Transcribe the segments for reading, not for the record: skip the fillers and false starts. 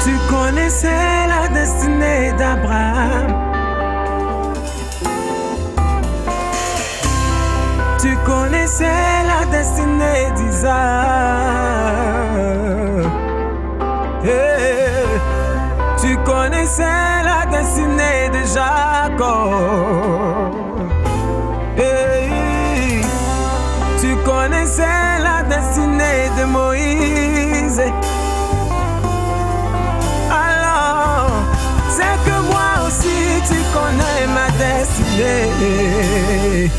Tu connaissais la destinée d'Abraham. Tu connaissais la destinée d'Isaac. Hey. Tu connaissais la destinée de Jacob. Hey. Tu connaissais la destinée de Moïse. Alors, c'est que moi aussi tu connais ma destinée.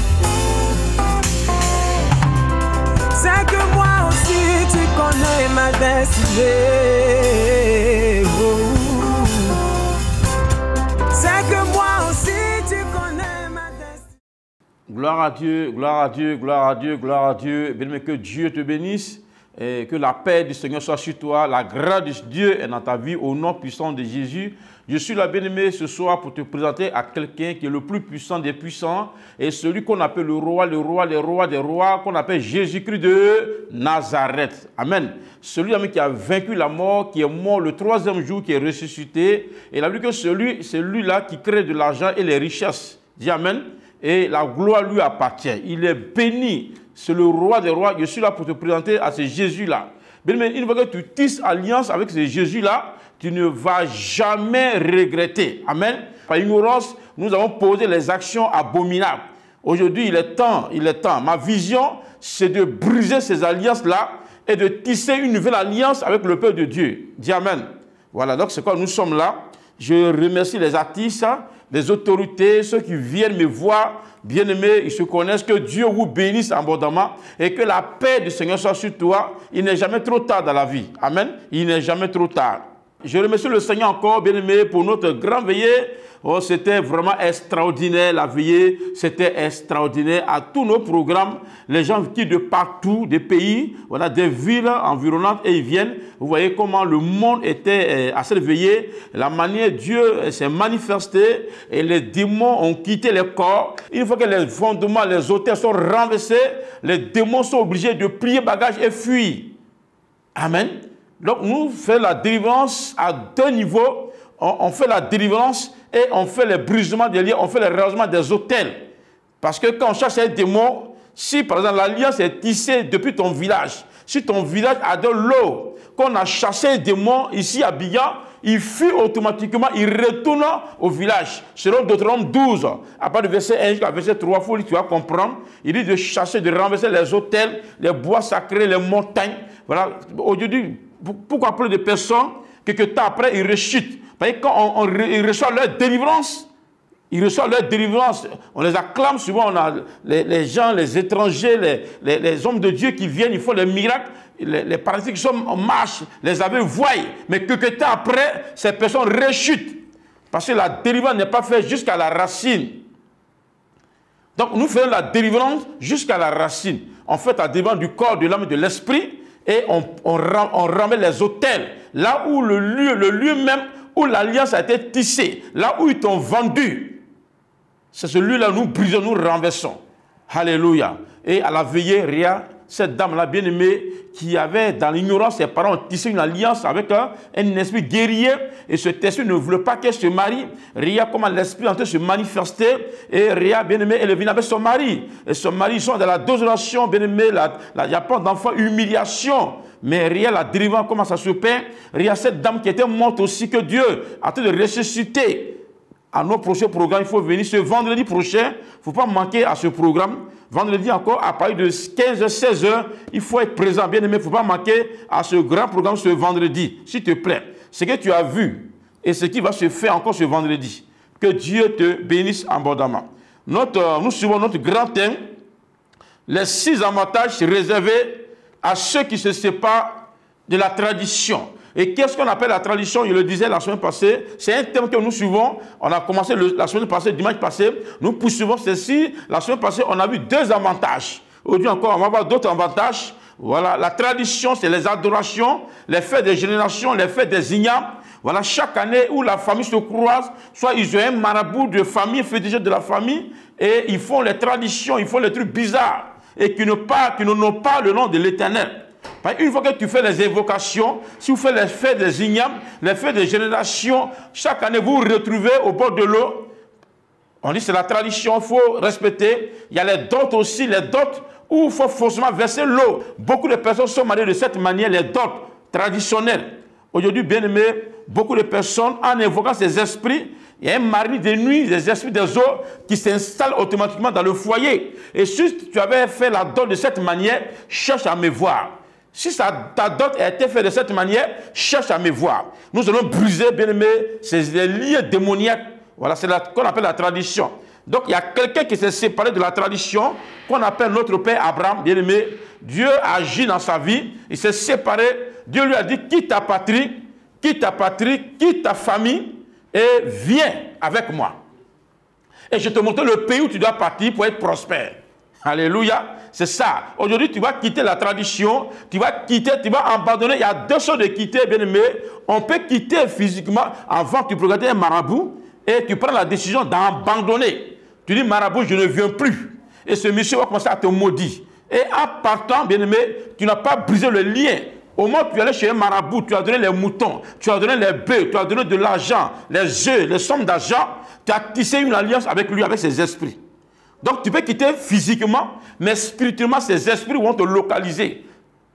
C'est que moi aussi tu connais ma destinée. Oh. C'est que moi aussi tu connais ma destinée. Gloire à Dieu, gloire à Dieu, gloire à Dieu, gloire à Dieu. Bien-aimé, que Dieu te bénisse et que la paix du Seigneur soit sur toi. La grâce de Dieu est dans ta vie au nom puissant de Jésus. Je suis là, bien-aimé, ce soir pour te présenter à quelqu'un qui est le plus puissant des puissants et celui qu'on appelle le roi des rois, qu'on appelle Jésus-Christ de Nazareth. Amen. Celui qui a vaincu la mort, qui est mort le 3e jour, qui est ressuscité. Et il a dit que celui-là qui crée de l'argent et les richesses. Dis Amen. Et la gloire lui appartient. Il est béni. C'est le roi des rois. Je suis là pour te présenter à ce Jésus-là. Bien-aimé, une fois que tu tisses alliance avec ce Jésus-là, tu ne vas jamais regretter. Amen. Par ignorance, nous avons posé les actions abominables. Aujourd'hui, il est temps. Ma vision, c'est de briser ces alliances-là et de tisser une nouvelle alliance avec le peuple de Dieu. Dis Amen. Voilà, donc c'est quoi nous sommes là. Je remercie les artistes, les autorités, ceux qui viennent me voir. Bien-aimés, ils se connaissent, que Dieu vous bénisse abondamment et que la paix du Seigneur soit sur toi. Il n'est jamais trop tard dans la vie. Amen. Il n'est jamais trop tard. Je remercie le Seigneur encore, bien-aimé, pour notre grand veillée. Oh, c'était vraiment extraordinaire, la veillée. C'était extraordinaire à tous nos programmes. Les gens qui de partout, des pays, voilà, des villes environnantes, et ils viennent. Vous voyez comment le monde était à cette veillée. La manière Dieu s'est manifesté et les démons ont quitté les corps. Une fois que les fondements, les autels sont renversés, les démons sont obligés de plier bagages et fuir. Amen. Donc, nous faisons la délivrance à deux niveaux. On fait la délivrance et on fait le brisement des liens, on fait le rangement des autels. Parce que quand on cherche un démon, si par exemple l'alliance est tissée depuis ton village, si ton village a de l'eau, qu'on a chassé un démon ici à Bigan, il fuit automatiquement, il retourne au village. Selon Deutéronome 12, à partir du verset 1 jusqu'à verset 3, tu vas comprendre, il dit de chasser, de renverser les autels, les bois sacrés, les montagnes. Voilà. Aujourd'hui, pourquoi plus de personnes, quelques temps après, ils rechutent? Parce que quand ils reçoivent leur délivrance, on les acclame souvent, on a les gens, les étrangers, les hommes de Dieu qui viennent, ils font des miracles, les paralysés qui sont en marche, les aveugles voient, mais quelques temps après, ces personnes rechutent. Parce que la délivrance n'est pas faite jusqu'à la racine. Donc nous faisons la délivrance jusqu'à la racine. On fait la délivrance du corps, de l'âme et de l'esprit, et on ramène les autels, là où le lieu même où l'alliance a été tissée, là où ils t'ont vendu. C'est celui-là, nous brisons, nous renversons. Alléluia. Et à la veillée, Ria, cette dame-là bien-aimée, qui avait dans l'ignorance, ses parents ont tissé une alliance avec un esprit guerrier, et cet esprit ne voulait pas qu'elle se marie. Ria, comment l'esprit est en train de se manifester, et Ria, bien-aimée, elle est venue avec son mari. Et son mari, ils sont dans la désolation, bien-aimée, il n'y a pas d'enfant, humiliation. Mais Ria, la délivrance, comment ça se fait? Ria, cette dame qui était morte aussi, que Dieu a train de ressusciter. À nos prochains programmes, il faut venir ce vendredi prochain. Il ne faut pas manquer à ce programme. Vendredi encore, à partir de 15h, 16h, il faut être présent. Bien aimé, il ne faut pas manquer à ce grand programme ce vendredi. S'il te plaît, ce que tu as vu et ce qui va se faire encore ce vendredi. Que Dieu te bénisse abondamment. Nous suivons notre grand thème, les 6 avantages réservés à ceux qui se séparent de la tradition. Et qu'est-ce qu'on appelle la tradition? Je le disais la semaine passée, c'est un thème que nous suivons. On a commencé la semaine passée, dimanche passé. Nous poursuivons ceci. La semaine passée, on a vu 2 avantages. Aujourd'hui encore, on va voir d'autres avantages. Voilà, la tradition, c'est les adorations, les fêtes des générations, les fêtes des ignames. Voilà, chaque année où la famille se croise, soit ils ont un marabout de famille, féticheur de la famille, et ils font les traditions, ils font les trucs bizarres, et qui n'ont pas le nom de l'Éternel. Une fois que tu fais les évocations, si vous faites les fêtes des ignames, les fêtes des générations, chaque année vous vous retrouvez au bord de l'eau. On dit c'est la tradition, il faut respecter. Il y a les dots aussi, les dots où il faut forcément verser l'eau. Beaucoup de personnes sont mariées de cette manière, les dots traditionnels. Aujourd'hui, bien aimé, beaucoup de personnes, en évoquant ces esprits, il y a un mari de nuit, des esprits des eaux qui s'installent automatiquement dans le foyer. Et si tu avais fait la dot de cette manière, cherche à me voir. Si ta dot a été faite de cette manière, cherche à me voir. Nous allons briser, bien aimé, ces liens démoniaques. Voilà, c'est ce qu'on appelle la tradition. Donc, il y a quelqu'un qui s'est séparé de la tradition, qu'on appelle notre père Abraham, bien aimé. Dieu a agi dans sa vie, il s'est séparé. Dieu lui a dit, quitte ta patrie, quitte ta famille, et viens avec moi. Et je te montre le pays où tu dois partir pour être prospère. Alléluia, c'est ça. Aujourd'hui, tu vas quitter la tradition, tu vas abandonner. Il y a deux choses de quitter, bien aimé. On peut quitter physiquement avant que tu regardes un marabout, et tu prends la décision d'abandonner. Tu dis, marabout, je ne viens plus. Et ce monsieur va commencer à te maudire. Et en partant, bien-aimé, tu n'as pas brisé le lien. Au moment où tu allais chez un marabout, tu as donné les moutons, tu as donné les bœufs, tu as donné de l'argent, les œufs, les sommes d'argent. Tu as tissé une alliance avec lui, avec ses esprits. Donc tu peux quitter physiquement, mais spirituellement, ces esprits vont te localiser.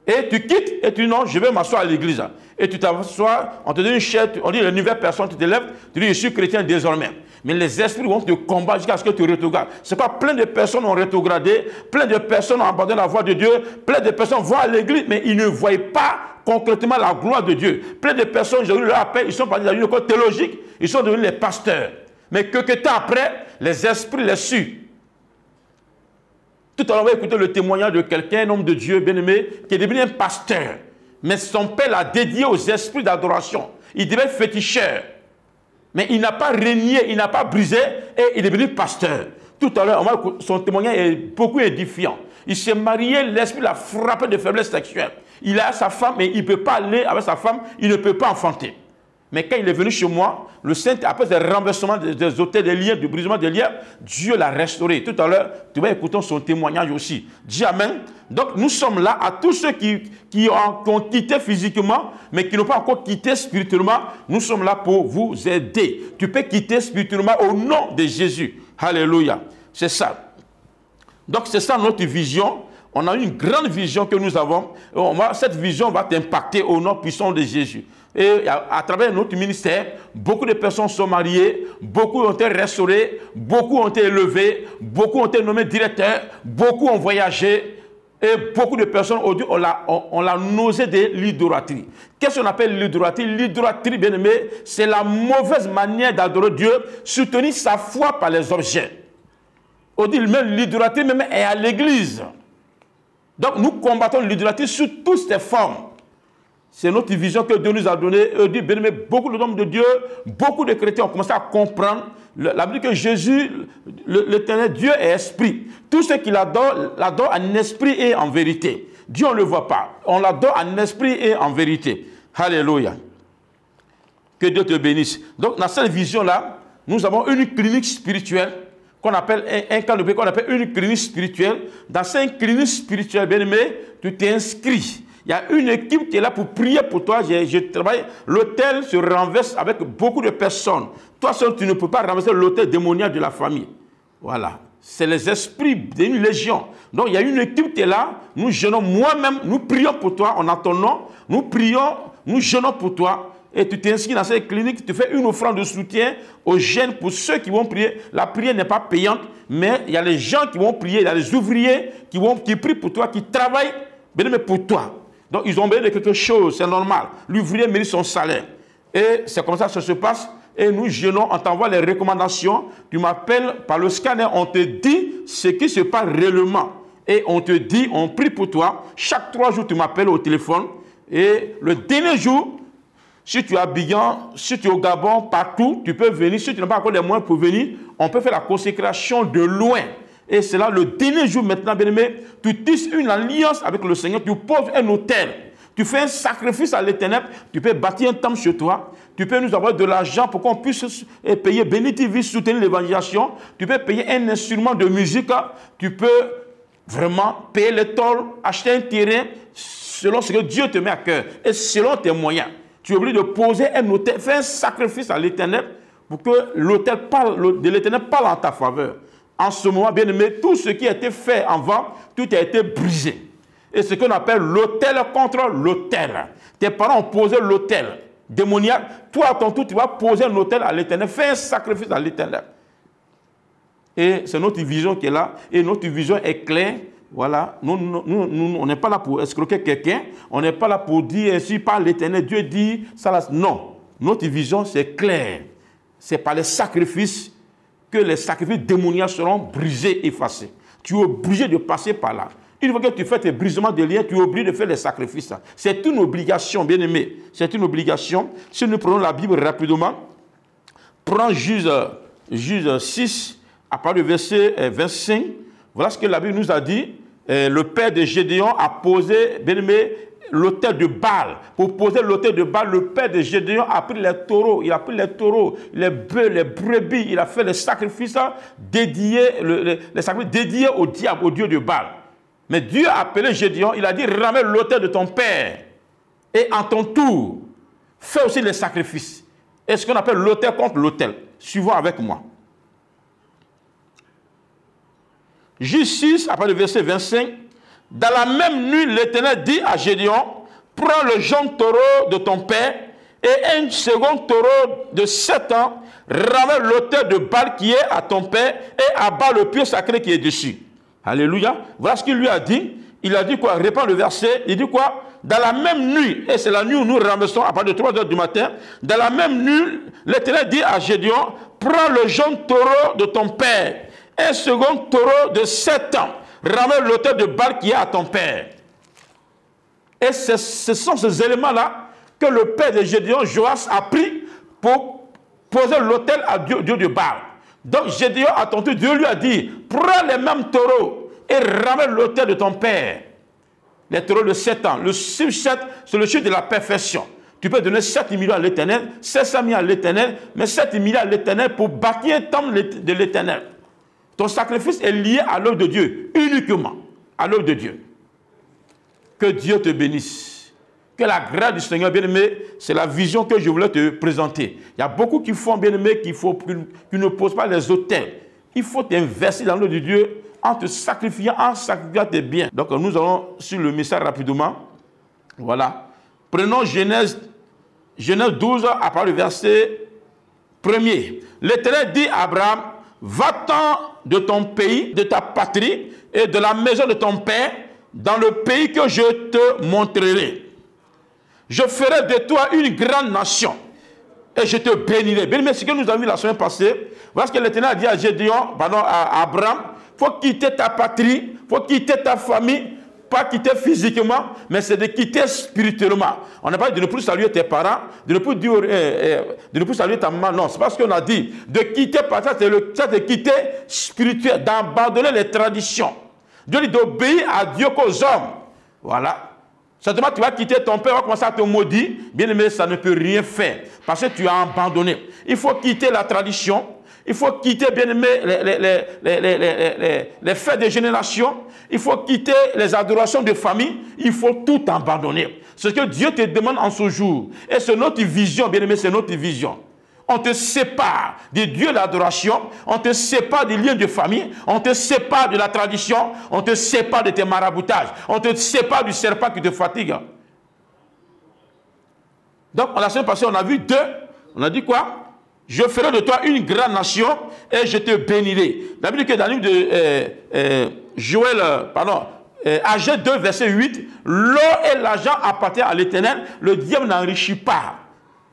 Et tu quittes et tu dis non, je vais m'asseoir à l'église. Et tu t'assois, on te donne une chaise, on dit une nouvelle personne, tu te lèves, tu dis je suis chrétien désormais. Mais les esprits vont te combattre jusqu'à ce que tu rétrogrades. C'est pas plein de personnes ont rétrogradé, plein de personnes ont abandonné la voie de Dieu, plein de personnes vont à l'église, mais ils ne voient pas concrètement la gloire de Dieu. Plein de personnes, j'ai eu leur appel, ils sont partis dans une école théologique, ils sont devenus les pasteurs. Mais quelques temps après, les esprits les suent. Tout à l'heure, on va écouter le témoignage de quelqu'un, un homme de Dieu bien-aimé, qui est devenu un pasteur. Mais son père l'a dédié aux esprits d'adoration. Il devait être féticheur. Mais il n'a pas régné, il n'a pas brisé, et il est devenu pasteur. Tout à l'heure, son témoignage est beaucoup édifiant. Il s'est marié, l'esprit l'a frappé de faiblesse sexuelle. Il a sa femme, mais il ne peut pas aller avec sa femme, il ne peut pas enfanter. Mais quand il est venu chez moi, le Saint, après ce renversement des autels des liens, du brisement des liens, Dieu l'a restauré. Tout à l'heure, tu vas écouter son témoignage aussi. Dis Amen. Donc nous sommes là à tous ceux qui ont quitté physiquement, mais qui n'ont pas encore quitté spirituellement. Nous sommes là pour vous aider. Tu peux quitter spirituellement au nom de Jésus. Alléluia. C'est ça. Donc c'est ça notre vision. On a une grande vision que nous avons. Cette vision va t'impacter au nom puissant de Jésus. Et à travers notre ministère, beaucoup de personnes sont mariées, beaucoup ont été restaurées, beaucoup ont été élevées, beaucoup ont été nommés directeurs, beaucoup ont voyagé. Et beaucoup de personnes aujourd'hui ont la nausée de l'idolâtrie. Qu'est-ce qu'on appelle l'idolâtrie? L'idolâtrie, bien aimé, c'est la mauvaise manière d'adorer Dieu, soutenir sa foi par les objets. Aujourd'hui, même l'idolâtrie même est à l'église. Donc nous combattons l'idolâtrie sous toutes ses formes. C'est notre vision que Dieu nous a donnée. Bien aimé, beaucoup d'hommes de Dieu, beaucoup de chrétiens ont commencé à comprendre. La Bible dit que Jésus, l'éternel Dieu est esprit. Tout ce qu'il adore, l'adore en esprit et en vérité. Dieu, on ne le voit pas. On l'adore en esprit et en vérité. Alléluia. Que Dieu te bénisse. Donc, dans cette vision-là, nous avons une clinique spirituelle qu'on appelle un camp de paix, qu'on appelle une clinique spirituelle. Dans cette clinique spirituelle, bien aimé, tu t'inscris. Il y a une équipe qui est là pour prier pour toi. Je travaille. L'hôtel se renverse avec beaucoup de personnes. Toi seul, tu ne peux pas renverser l'hôtel démoniaque de la famille. Voilà. C'est les esprits d'une légion. Donc, il y a une équipe qui est là. Nous jeûnons, moi-même, nous prions pour toi en ton nom. Nous prions, nous jeûnons pour toi. Et tu t'inscris dans cette clinique, tu fais une offrande de soutien aux jeunes pour ceux qui vont prier. La prière n'est pas payante, mais il y a les gens qui vont prier, il y a les ouvriers qui prient pour toi, qui travaillent pour toi. Donc, ils ont besoin de quelque chose, c'est normal. L'ouvrier mérite son salaire. Et c'est comme ça que ça se passe. Et nous jeûnons, on t'envoie les recommandations. Tu m'appelles par le scanner, on te dit ce qui se passe réellement. Et on te dit, on prie pour toi. Chaque 3 jours, tu m'appelles au téléphone. Et le dernier jour, si tu es à Bigan, si tu es au Gabon, partout, tu peux venir. Si tu n'as pas encore les moyens pour venir, on peut faire la consécration de loin. Et c'est là le dernier jour maintenant, bien-aimé, tu tisses une alliance avec le Seigneur, tu poses un autel, tu fais un sacrifice à l'Éternel, tu peux bâtir un temple chez toi, tu peux nous avoir de l'argent pour qu'on puisse payer Bénétivie, soutenir l'évangélisation, tu peux payer un instrument de musique, tu peux vraiment payer les tôles, acheter un terrain, selon ce que Dieu te met à cœur et selon tes moyens. Tu es obligé de poser un autel, faire un sacrifice à l'Éternel pour que l'autel de l'Éternel parle en ta faveur. En ce moment, bien aimé, tout ce qui a été fait avant, tout a été brisé. Et ce qu'on appelle l'autel contre l'autel. Tes parents ont posé l'autel démoniaque. Toi, à ton tour, tu vas poser un autel à l'Éternel. Fais un sacrifice à l'Éternel. Et c'est notre vision qui est là. Et notre vision est claire. Voilà. Nous on n'est pas là pour escroquer quelqu'un. On n'est pas là pour dire ainsi par l'Éternel. Dieu dit ça là. Non. Notre vision, c'est clair. C'est par les sacrifices que les sacrifices démoniaques seront brisés, effacés. Tu es obligé de passer par là. Une fois que tu fais tes brisements de liens, tu es obligé de faire les sacrifices. C'est une obligation, bien aimé. C'est une obligation. Si nous prenons la Bible rapidement, prends Juge 6, à partir du verset 25. Voilà ce que la Bible nous a dit. Le père de Gédéon a posé, bien aimé, l'autel de Baal. Pour poser l'autel de Baal, le père de Gédéon a pris les taureaux. Il a pris les taureaux, les bœufs, les brebis. Il a fait les sacrifices dédiés, les sacrifices dédiés au diable, au dieu de Baal. Mais Dieu a appelé Gédéon, il a dit, ramène l'autel de ton père. Et en ton tour, fais aussi les sacrifices. Et ce qu'on appelle l'autel contre l'autel. Suivons avec moi. Juge 6, après le verset 25. Dans la même nuit, l'Éternel dit à Gédéon, prends le jeune taureau de ton père et un second taureau de 7 ans, ramène l'autel de Baal qui est à ton père et abat le pieu sacré qui est dessus. Alléluia. Voilà ce qu'il lui a dit. Il a dit quoi? Répand le verset. Il dit quoi? Dans la même nuit, et c'est la nuit où nous ramassons à partir de 3 heures du matin, dans la même nuit, l'Éternel dit à Gédéon, prends le jeune taureau de ton père, un second taureau de 7 ans, ramène l'autel de Baal qui est à ton père. Et ce sont ces éléments-là que le père de Gédéon, Joas, a pris pour poser l'autel à Dieu de Baal. Donc Gédéon, à ton tour, Dieu lui a dit, prends les mêmes taureaux et ramène l'autel de ton père. Les taureaux de 7 ans. Le chiffre 7, c'est le chiffre de la perfection. Tu peux donner 7 millions à l'Éternel, 700 000 à l'Éternel, mais 7 millions à l'Éternel pour bâtir un temple de l'Éternel. Ton sacrifice est lié à l'œuvre de Dieu, uniquement à l'œuvre de Dieu. Que Dieu te bénisse. Que la grâce du Seigneur, bien-aimé, c'est la vision que je voulais te présenter. Il y a beaucoup qui font, bien-aimé, qui ne posent pas les autels. Il faut t'investir dans l'œuvre de Dieu en te sacrifiant, en sacrifiant tes biens. Donc nous allons sur le message rapidement. Voilà. Prenons Genèse 12, à partir du verset 1er. L'Éternel dit à Abraham, va-t'en de ton pays, de ta patrie et de la maison de ton père, dans le pays que je te montrerai. Je ferai de toi une grande nation et je te bénirai. Bien, mais ce que nous avons vu la semaine passée, voilà ce que l'Éternel a dit à Gédéon, pardon, à Abraham. Il faut quitter ta patrie, il faut quitter ta famille, pas quitter physiquement, mais c'est de quitter spirituellement. On n'a pas dit de ne plus saluer tes parents, de ne plus, dire, de ne plus saluer ta maman. Non, c'est pas ce qu'on a dit. De quitter, ça c'est de quitter spirituel, d'abandonner les traditions. Dieu dit d'obéir à Dieu qu'aux hommes. Voilà. Certainement, tu vas quitter ton père, on va commencer à te maudire. Bien aimé, ça ne peut rien faire. Parce que tu as abandonné. Il faut quitter la tradition. Il faut quitter, bien aimé, les fêtes de génération. Il faut quitter les adorations de famille. Il faut tout abandonner. C'est ce que Dieu te demande en ce jour. Et c'est notre vision, bien aimé, c'est notre vision. On te sépare des dieux d'adoration, on te sépare des liens de famille, on te sépare de la tradition, on te sépare de tes maraboutages, on te sépare du serpent qui te fatigue. Donc, la semaine passée, on a vu deux. On a dit quoi? Je ferai de toi une grande nation et je te bénirai. La Bible dit que dans le livre de Joël, Agé 2, verset 8, l'or et l'argent appartiennent à l'Éternel, le diable n'enrichit pas.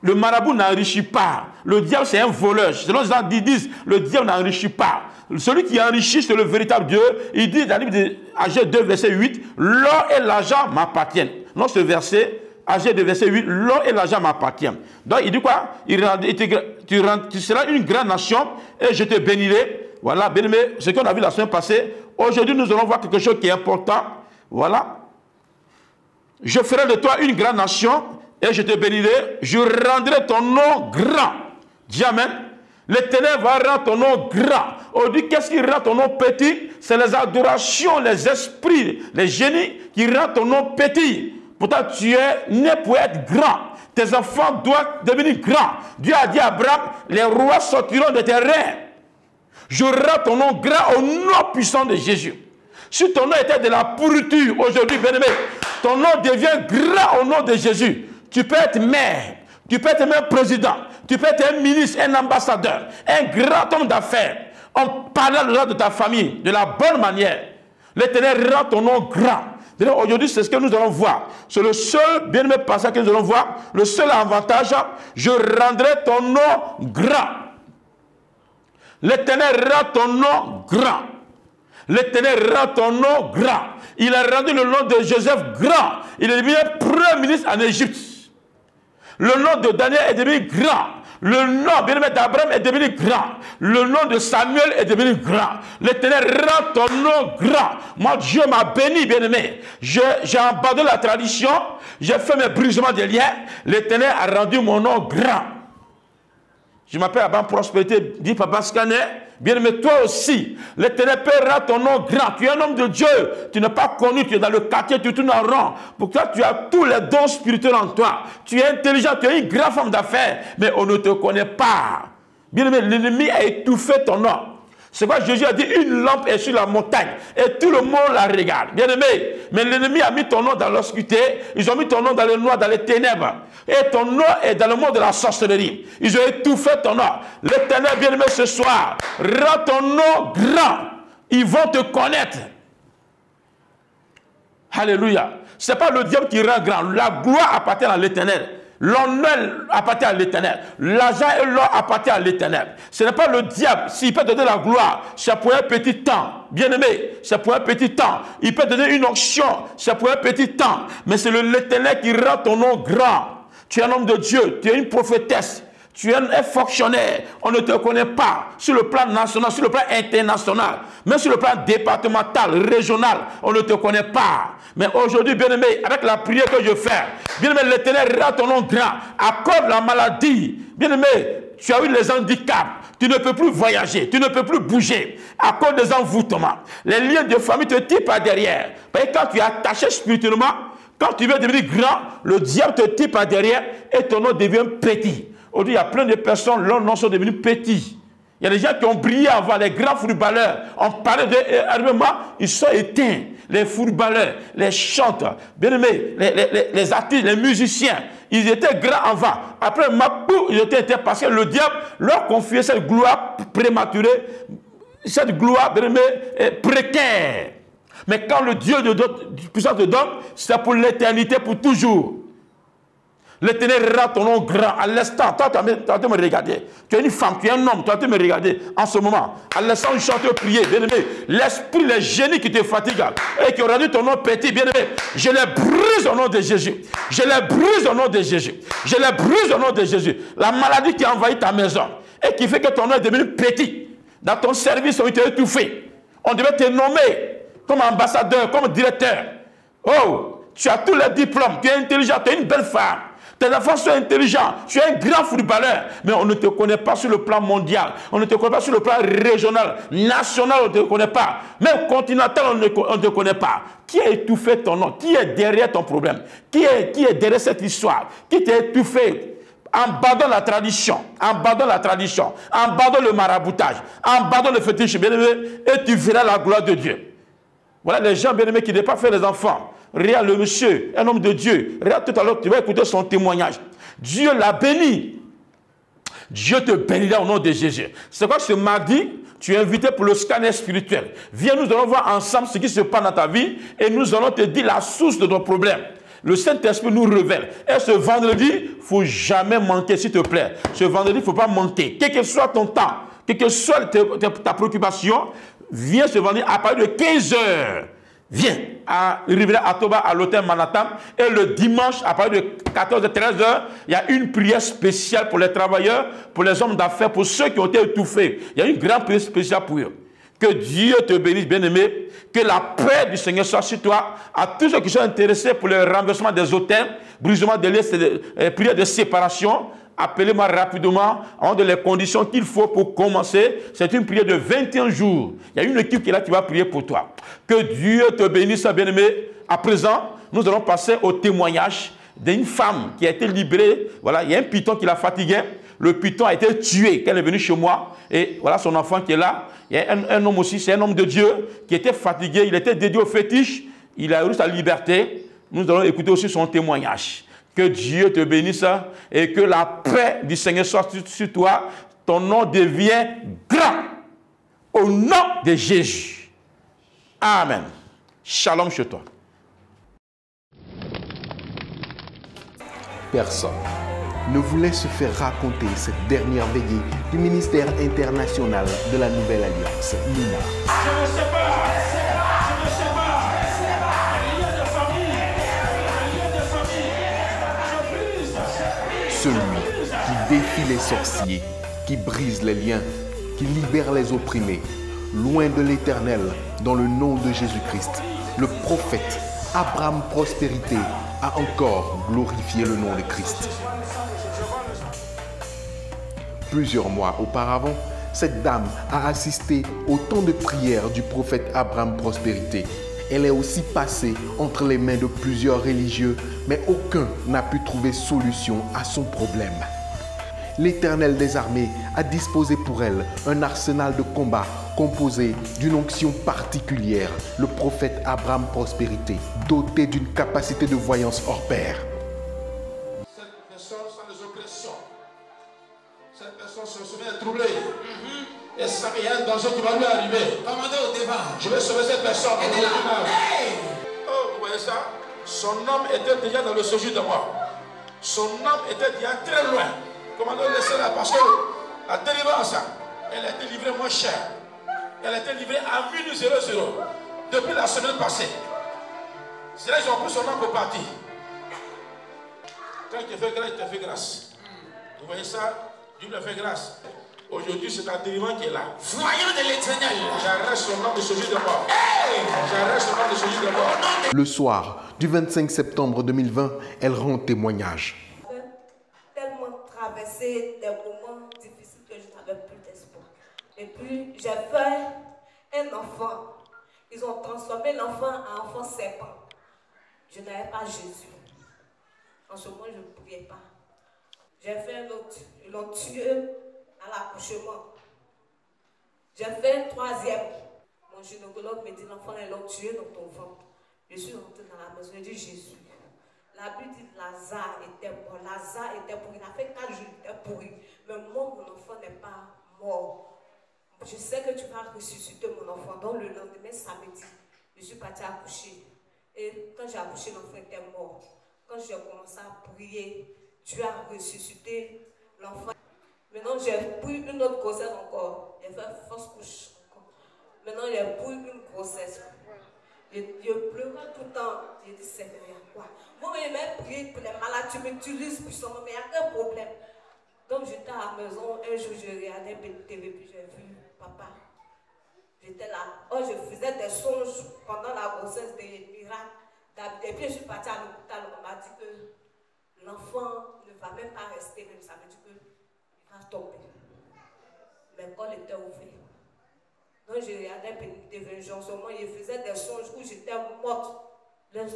Le marabout n'enrichit pas. Le diable, c'est un voleur. Selon les gens disent, le diable n'enrichit pas. Celui qui enrichit, c'est le véritable Dieu. Il dit dans le livre de Agé 2, verset 8, l'or et l'argent m'appartiennent. Dans ce verset, Agé 2, verset 8, l'or et l'argent m'appartiennent. Donc, il dit quoi? Tu seras une grande nation et je te bénirai. Voilà, bien-aimé, ce qu'on a vu la semaine passée. Aujourd'hui, nous allons voir quelque chose qui est important. Voilà. Je ferai de toi une grande nation et je te bénirai, je rendrai ton nom grand. Dis amen. L'Éternel va rendre ton nom grand. On dit qu'est-ce qui rend ton nom petit? C'est les adorations, les esprits, les génies qui rendent ton nom petit. Pourtant, tu es né pour être grand. Tes enfants doivent devenir grands. Dieu a dit à Abraham, les rois sortiront de tes reins. Je rends ton nom grand au nom puissant de Jésus. Si ton nom était de la pourriture, aujourd'hui, bien-aimé, ton nom devient grand au nom de Jésus. Tu peux être maire, tu peux être même président, tu peux être un ministre, un ambassadeur, un grand homme d'affaires. En parlant de ta famille, de la bonne manière, l'Éternel rend ton nom grand. Aujourd'hui, c'est ce que nous allons voir. C'est le seul bien-aimé passage que nous allons voir. Le seul avantage, je rendrai ton nom grand. L'Éternel rend ton nom grand. L'Éternel rend ton nom grand. Il a rendu le nom de Joseph grand. Il est devenu premier ministre en Égypte. Le nom de Daniel est devenu grand. Le nom, bien-aimé, d'Abraham est devenu grand. Le nom de Samuel est devenu grand. L'Éternel rend ton nom grand. Moi, Dieu m'a béni, bien-aimé. J'ai abandonné la tradition. J'ai fait mes brisements de liens. L'Éternel a rendu mon nom grand. Je m'appelle Abraham Prospérité, dit Papa Scanner. Bien-aimé, toi aussi, l'Éternel peut rendre ton nom grand. Tu es un homme de Dieu. Tu n'es pas connu, tu es dans le quartier, tu tournes en rond. Pour toi, tu as tous les dons spirituels en toi. Tu es intelligent, tu es une grande femme d'affaires, mais on ne te connaît pas. Bien-aimé, l'ennemi a étouffé ton nom. C'est quoi Jésus a dit, une lampe est sur la montagne et tout le monde la regarde. Bien-aimé, mais l'ennemi a mis ton nom dans l'obscurité, ils ont mis ton nom dans le noir, dans les ténèbres. Et ton nom est dans le monde de la sorcellerie. Ils ont étouffé ton nom. L'Éternel, bien-aimé, ce soir, rend ton nom grand. Ils vont te connaître. Alléluia. Ce n'est pas le diable qui rend grand. La gloire appartient à l'Éternel. L'honneur appartient à l'Éternel. L'argent et l'or appartiennent à l'Éternel. Ce n'est pas le diable. S'il peut donner la gloire, c'est pour un petit temps. Bien-aimé, c'est pour un petit temps. Il peut donner une onction, c'est pour un petit temps. Mais c'est l'Éternel qui rend ton nom grand. Tu es un homme de Dieu, tu es une prophétesse. Tu es un fonctionnaire, on ne te connaît pas sur le plan national, sur le plan international, même sur le plan départemental, régional, on ne te connaît pas. Mais aujourd'hui, bien-aimé, avec la prière que je fais, bien-aimé, l'Éternel rend ton nom grand, accorde la maladie. Bien-aimé, tu as eu les handicaps, tu ne peux plus voyager, tu ne peux plus bouger, à cause des envoûtements. Les liens de famille te tirent par derrière. Parce que quand tu es attaché spirituellement, quand tu veux devenir grand, le diable te tire par derrière et ton nom devient petit. Aujourd'hui, il y a plein de personnes, leurs noms sont devenus petits. Il y a des gens qui ont brillé avant, les grands footballeurs. On parlait de ils sont éteints. Les footballeurs, les chanteurs, bien aimés, les artistes, les musiciens, ils étaient grands avant. Après, ils étaient éteints parce que le diable leur confiait cette gloire prématurée, cette gloire, bien aimé, précaire. Mais quand le Dieu de puissance te donne, c'est pour l'éternité, pour toujours. L'Éternel rend ton nom grand à l'instant. Toi, tu es en train de me regarder. Tu es une femme, tu es un homme, tu es en train de me regarder en ce moment. À l'instant, où je chante prier, bien-aimé. L'esprit, les génies qui te fatiguent et qui ont rendu ton nom petit, bien-aimé, je les brise au nom de Jésus. Je les brise au nom de Jésus. Je les brise au nom de Jésus. La maladie qui a envahi ta maison et qui fait que ton nom est devenu petit. Dans ton service, on t'a étouffé. On devait te nommer comme ambassadeur, comme directeur. Oh, tu as tous les diplômes, tu es intelligent, tu es une belle femme. Tes enfants sont intelligents, tu es un grand footballeur, mais on ne te connaît pas sur le plan mondial, on ne te connaît pas sur le plan régional, national, on ne te connaît pas, même continental, on ne te connaît pas. Qui a étouffé ton nom? Qui est derrière ton problème? Qui est derrière cette histoire? Qui t'a étouffé? Abandonne la tradition, abandonne la tradition, abandonne le maraboutage, abandonne le fétiche, bien-aimé, et tu verras la gloire de Dieu. Voilà les gens bien-aimés qui ne pas faire les enfants. Regarde le monsieur, un homme de Dieu. Regarde tout à l'heure, tu vas écouter son témoignage. Dieu l'a béni. Dieu te bénira au nom de Jésus. C'est quoi ce mardi? Tu es invité pour le scanner spirituel. Viens, nous allons voir ensemble ce qui se passe dans ta vie et nous allons te dire la source de ton problème. Le Saint-Esprit nous révèle. Et ce vendredi, il ne faut jamais manquer, s'il te plaît. Ce vendredi, il ne faut pas manquer. Quel que soit ton temps, quelle que soit ta préoccupation, viens ce vendredi à partir de 15 h. Viens à Rivière Atoba à l'hôtel Manhattan. Et le dimanche, à partir de 14 h 13 h, il y a une prière spéciale pour les travailleurs, pour les hommes d'affaires, pour ceux qui ont été étouffés. Il y a une grande prière spéciale pour eux. Que Dieu te bénisse, bien-aimé. Que la paix du Seigneur soit sur toi. À tous ceux qui sont intéressés pour le renversement des hôtels, brisement des liens, prière de séparation, appelez-moi rapidement, en de les conditions qu'il faut pour commencer. C'est une prière de 21 jours. Il y a une équipe qui est là qui va prier pour toi. Que Dieu te bénisse, bien-aimé. À présent, nous allons passer au témoignage d'une femme qui a été libérée. Voilà, il y a un python qui la fatiguait. Le python a été tué quand elle est venue chez moi. Et voilà son enfant qui est là. Il y a un homme aussi, c'est un homme de Dieu qui était fatigué. Il était dédié au fétiche. Il a eu sa liberté. Nous allons écouter aussi son témoignage. Que Dieu te bénisse et que la paix du Seigneur soit sur toi. Ton nom devient grand. Au nom de Jésus. Amen. Shalom chez toi. Personne ne voulait se faire raconter cette dernière veillée du ministère international de la Nouvelle Alliance, Lina. Je ne sais pas, Celui qui défie les sorciers, qui brise les liens, qui libère les opprimés, loin de l'Éternel, dans le nom de Jésus-Christ, le prophète Abraham Prospérité a encore glorifié le nom de Christ. Plusieurs mois auparavant, cette dame a assisté au temps de prière du prophète Abraham Prospérité. Elle est aussi passée entre les mains de plusieurs religieux, mais aucun n'a pu trouver solution à son problème. L'Éternel des armées a disposé pour elle un arsenal de combat composé d'une onction particulière, le prophète Abraham Prospérité, doté d'une capacité de voyance hors pair. Cette personne sans les oppressions, cette personne se souvient troublée, et ça y a un danger qui va lui arriver. Commandez au départ. Je vais sauver cette personne. Oh, vous voyez ça? Son âme était déjà dans le séjour de mort. Son âme était déjà très loin. Commandez, laissez-la parce que la délivrance, elle a été livrée moins chère. Elle a été livrée à minuit 00 depuis la semaine passée. C'est là qu'ils ont pris son âme pour partir. Quand il te fait grâce, il te fait grâce. Vous voyez ça? Dieu lui fait grâce. Aujourd'hui, c'est un délivrance qui est là. Voyons de l'Éternel. J'arrête son âme de séjour de mort. J'arrête son âme de séjour de mort. Le soir du 25 septembre 2020, elle rend témoignage. Tellement traversé des moments difficiles que je n'avais plus d'espoir. Et puis, j'ai fait un enfant. Ils ont transformé l'enfant en enfant serpent. Je n'avais pas Jésus. En ce moment, je ne priais pas. J'ai fait un autre. Ils l'ont tué à l'accouchement. J'ai fait un troisième. Mon gynécologue me dit, l'enfant, ils l'ont tué dans ton ventre. Je suis rentrée dans la maison, je dis Jésus. La Bible dit Lazare était mort. Lazare était pourri. Il a fait 4 jours, il était pourri. Mais moi, mon enfant n'est pas mort. Je sais que tu vas ressusciter mon enfant. Donc le lendemain, samedi, je suis partie accoucher. Et quand j'ai accouché, l'enfant était mort. Quand j'ai commencé à prier, Dieu a ressuscité l'enfant. Maintenant, j'ai pris une autre grossesse encore. J'ai fait fausse couche encore. Maintenant, j'ai pris une grossesse. Je pleurais tout le temps. J'ai dit, Seigneur, il y a quoi? Moi, je m'ai prié pour les malades. Tu m'utilises puissamment, mais il n'y a qu'un problème. Donc, j'étais à la maison. Un jour, je regardais TV, puis j'ai vu papa. J'étais là. Oh, je faisais des songes pendant la grossesse des miracles. Et puis, je suis partie à l'hôpital. On m'a dit que l'enfant ne va même pas rester. Même ça veut dire qu'il va tomber. L'école était ouverte. Donc, je regardais TV, en ce moment, je faisais des songes où j'étais morte. Quand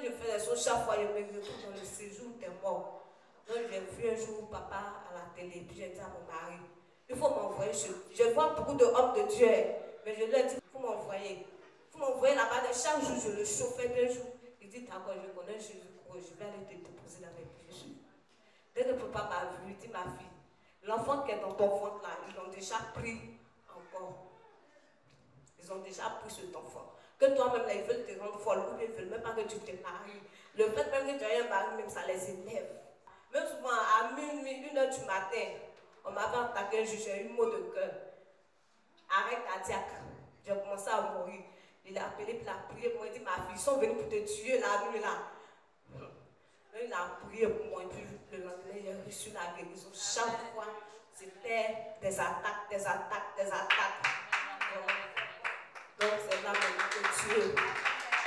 je fais des songes, chaque fois, je me retrouve dans le séjour où j'étais mort. Donc, j'ai vu un jour papa à la télé, puis j'ai dit à mon mari, il faut m'envoyer chez lui. Je vois beaucoup d'hommes de Dieu, mais je lui ai dit, il faut m'envoyer. Il faut m'envoyer là-bas. Chaque jour, je le chauffais 2 jours. Il dit, d'accord, je connais Jésus, je vais aller te déposer avec Jésus. Dès que papa m'a vu, il dit, ma fille, l'enfant qui est dans ton ventre là, ils l'ont déjà pris encore. Ils ont déjà pris cet enfant. Que toi-même, là, ils veulent te rendre folle, ou bien ils ne veulent même pas que tu te maries. Le fait même que tu aies un mari, même ça les énerve. Même souvent, à minuit, 1h du matin, on m'avait attaqué, j'ai eu mot de cœur. Arrêt cardiaque. J'ai commencé à mourir. Il a appelé, puis il a prié pour moi. Il dit, ma fille, ils sont venus pour te tuer la nuit là. Il a prié pour moi, et puis le lendemain, j'ai reçu la guérison. Chaque fois, c'était des attaques, des attaques, des attaques. Donc, c'est là que Dieu,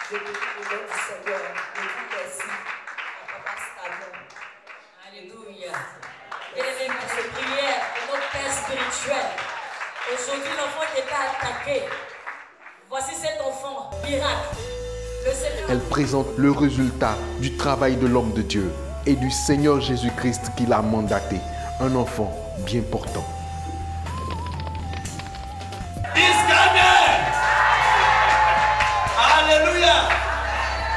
je bénis le nom du Seigneur. Je dis merci à Papa Stadion. Alléluia. Bien-aimés, pour cette prière pour notre Père spirituel. Aujourd'hui, l'enfant n'était pas attaqué. Voici cet enfant, miracle. Elle présente le résultat du travail de l'homme de Dieu et du Seigneur Jésus-Christ qui l'a mandaté, un enfant bien portant. Alléluia.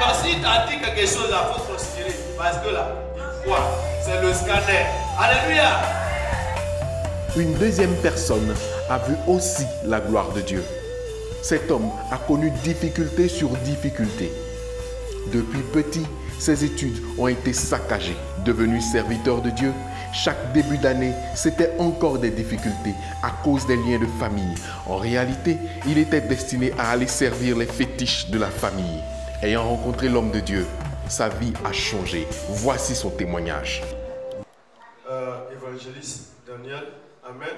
Quand si tu as dit quelque chose, il faut considérer. Parce que là, il voit, c'est le scanner. Alléluia. Une deuxième personne a vu aussi la gloire de Dieu. Cet homme a connu difficulté sur difficulté. Depuis petit, ses études ont été saccagées. Devenu serviteur de Dieu, chaque début d'année, c'était encore des difficultés à cause des liens de famille. En réalité, il était destiné à aller servir les fétiches de la famille. Ayant rencontré l'homme de Dieu, sa vie a changé. Voici son témoignage. Évangéliste Daniel, amen.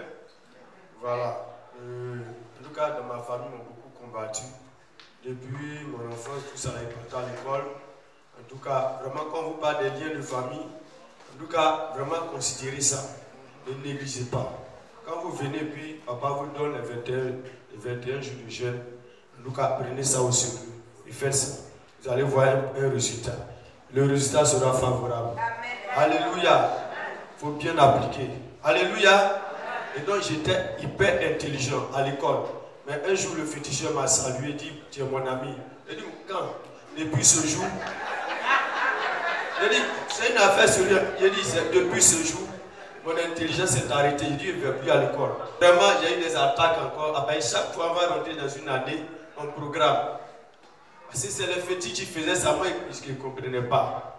Voilà. En tout cas, dans ma famille, m'ont beaucoup combattu. Depuis mon enfance, tout ça est parti à l'école. En tout cas, vraiment, quand vous parlez des liens de famille, en tout cas, vraiment considérez ça. Ne négligez pas. Quand vous venez, puis papa vous donne les 21 jours de jeûne, en tout cas, prenez ça au sérieux et faites ça. Vous allez voir un résultat. Le résultat sera favorable. Amen. Alléluia. Il faut bien appliquer. Alléluia. Et donc, j'étais hyper intelligent à l'école. Mais un jour, le féticheur m'a salué et dit, tu es mon ami. Il dit, quand? Depuis ce jour. Il dit, c'est une affaire sérieuse. Il dit, depuis ce jour, mon intelligence s'est arrêtée. Il dit, je ne vais plus à l'école. Vraiment, j'ai eu des attaques encore. Après, chaque fois, on va rentrer dans une année, on programme. Parce que c'est les fétiches qui faisaient ça, moi, je ne comprenais pas.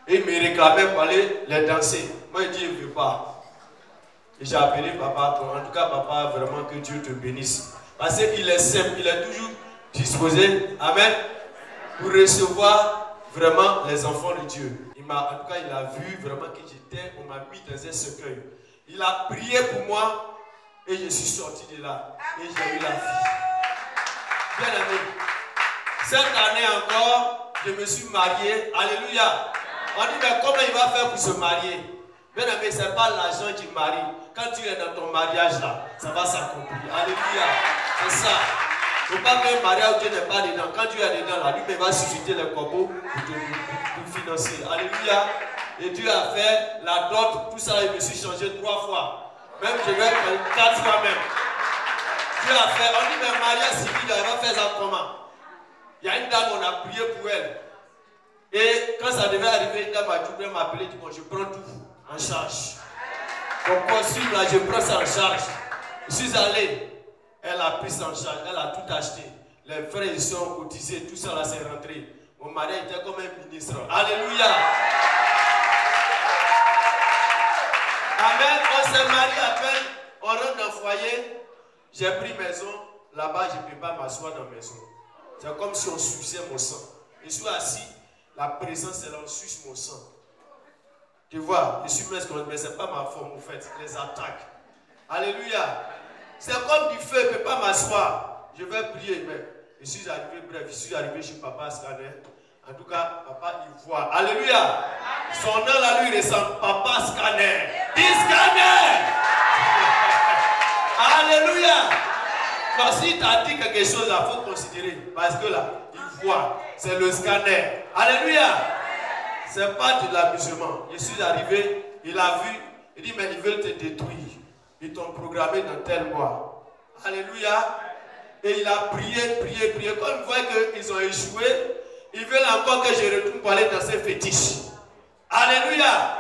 Et il me réclamait pour aller les danser. Moi, il dit, je ne veux pas. Et j'ai appelé papa. En tout cas, papa, vraiment que Dieu te bénisse. Parce qu'il est simple, il est toujours disposé, amen, pour recevoir vraiment les enfants de Dieu. En tout cas, il a vu vraiment que j'étais, on m'a mis dans un cercueil. Il a prié pour moi et je suis sorti de là. Et j'ai eu la vie. Bien aimé. Cette année encore, je me suis marié. Alléluia. On dit, mais comment il va faire pour se marier? Bien aimé, ce n'est pas l'argent qui marie. Quand tu es dans ton mariage là, ça va s'accomplir. Alléluia. C'est ça. Il ne faut pas qu'un mariage où Dieu n'est pas dedans. Quand Dieu est dedans, là, lui va susciter les corbeaux pour financer. Alléluia. Et Dieu a fait la dot, tout ça, je me suis changé 3 fois. Même je vais faire 4 fois même. Dieu a fait, on dit, mais mariage civil, elle va faire ça comment? Il y a une dame, on a prié pour elle. Et quand ça devait arriver, une dame m'a appelé, dit, bon, je prends tout en charge. Pour construire là, je prends ça en charge. Je suis allé. Elle a pris ça en charge, elle a tout acheté. Les frères ils sont cotisés, tout ça là c'est rentré. Mon mari était comme un ministre. Alléluia. Amen. On s'est marié à peine, on rentre dans le foyer. J'ai pris maison, là-bas je ne peux pas m'asseoir dans la maison. C'est comme si on suçait mon sang. Je suis assis, la présence elle en suce mon sang. Tu vois, je suis masculin, mais ce n'est pas ma forme en fait, les attaques. Alléluia. C'est comme du feu, je ne peux pas m'asseoir. Je vais prier, mais je suis arrivé, bref, je suis arrivé chez papa Scanner. En tout cas, papa, il voit. Alléluia. Son nom là, lui, ressemble Papa Scanner. Dis Scanner. Alléluia. Donc, si tu as dit quelque chose, il faut considérer. Parce que là, il voit. C'est le scanner. Alléluia. Ce n'est pas de l'amusement. Je suis arrivé, il a vu, il dit, mais ils veulent te détruire. Ils t'ont programmé dans tel mois. Alléluia. Et il a prié, prié, prié. Quand il voit qu'ils ont échoué, ils veulent encore que je retourne pour aller dans ces fétiches. Alléluia.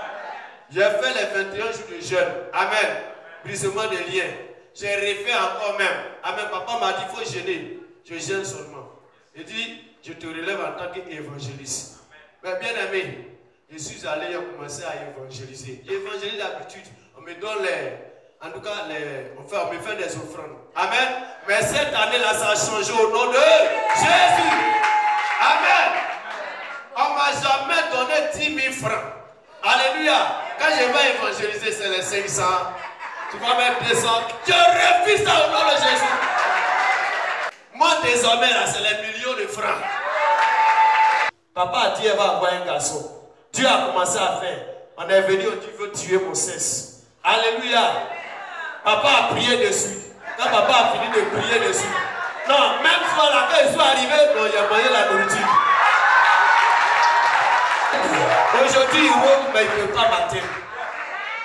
J'ai fait les 21 jours de jeûne. Amen. Brisement des liens. J'ai refait encore même. Amen. Papa m'a dit, il faut jeûner. Je jeûne seulement. Il dit, je te relève en tant qu'évangéliste. Mais bien aimé, je suis allé, j'ai commencé à évangéliser. J'évangélise d'habitude. On me donne en tout cas, on me fait des offrandes. Amen. Mais cette année-là, ça a changé au nom de Jésus. Amen. On ne m'a jamais donné 10 000 francs. Alléluia. Quand je vais évangéliser, c'est les 500. Tu vas mettre 200. Je refuse ça au nom de Jésus. Moi, désormais, là, c'est les millions de francs. Papa a dit, elle va avoir un garçon. Dieu a commencé à faire. On est venu, on dit, veut tuer mon cesse. Alléluia. Papa a prié dessus. Quand papa a fini de prier dessus. Non, même fois là, quand ils sont arrivés, non, il a mangé la nourriture. Aujourd'hui, il rôde, mais il ne peut pas m'atteindre.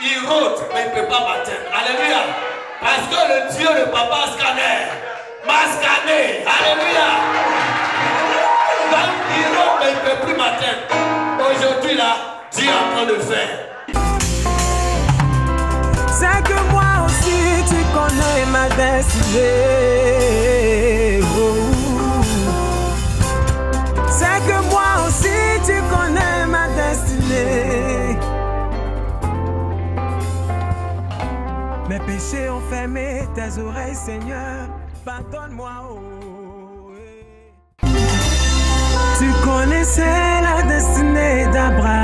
Il rôde, mais il ne peut pas m'atteindre. Alléluia. Parce que le Dieu de papa Scanner m'a scanné. Alléluia. Donc, il rôde, mais il ne peut plus m'atteindre. Aujourd'hui, là, Dieu est en train de faire. C'est que moi aussi tu connais ma destinée. Oh. C'est que moi aussi tu connais ma destinée. Mes péchés ont fermé tes oreilles, Seigneur. Pardonne-moi. Oh. Tu connaissais la destinée d'Abraham.